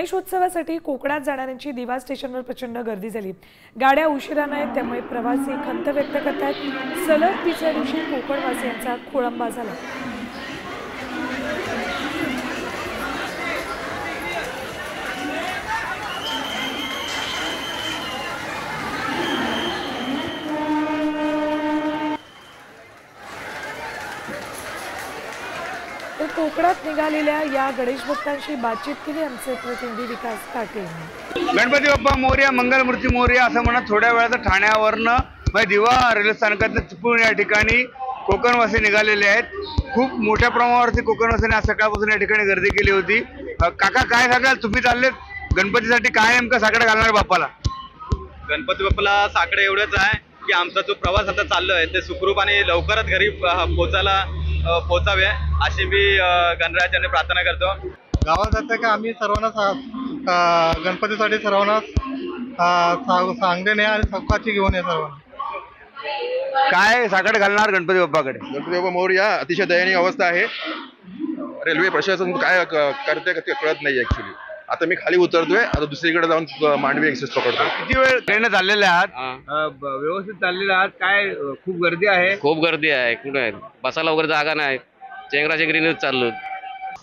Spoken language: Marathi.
गणेशोत्सवासाठी कोकणात जाणाऱ्यांची दिवा स्टेशनवर प्रचंड गर्दी झाली। गाड्या उशिराने आहेत, त्यामुळे प्रवासी खंत व्यक्त करतात। सलग तिसऱ्या दिवशी कोकणवासियांचा खोळंबा झाला। तर कोकणात निघालेल्या या गणेश भक्तांशी बातचीत केली आमचे प्रतिनिधी विकास काटे। गणपती बाप्पा मोरया, मंगलमूर्ती मोरया असं म्हणत थोड्या वेळात ठाण्यावरनं दिवा रेल्वे स्थानकात चिपळूण या ठिकाणी कोकणवासी निघालेले आहेत। खूप मोठ्या प्रमाणावरती कोकणवासींनी आज सकाळपासून या ठिकाणी गर्दी केली होती। काका काय सांगाल, तुम्ही चाललेत गणपतीसाठी, काय नेमकं साकडं घालणार बाप्पाला? गणपती बाप्पाला साकडे एवढंच आहे की आमचा जो प्रवास आता चाललोय ते सुखरूप आणि लवकरच घरी पोहोचावे अशी मी गणराजाने प्रार्थना करतो। गावात जातं का आम्ही सर्वांना गणपतीसाठी सर्वांना सांगणे आणि सकाळची घेऊन ये सर्वांना। काय साकडं घालणार गणपती बाप्पाकडे? गणपती बाप्पा मोरया अतिशय दयनीय अवस्था आहे। रेल्वे प्रशासन काय करते ते कळत नाही ऍक्च्युली। आता मी खाली उतरतोय, आता दुसरीकडे जाऊन मांडवी एक्सेस पकडतो। किती वेळ ट्रेन चाललेले आहात? व्यवस्थित चाललेले आहात? काय खूप गर्दी आहे? खूप गर्दी आहे, कुठे बसायला वगैरे जागा नाही, चेंगराचेंगरीने चाललो।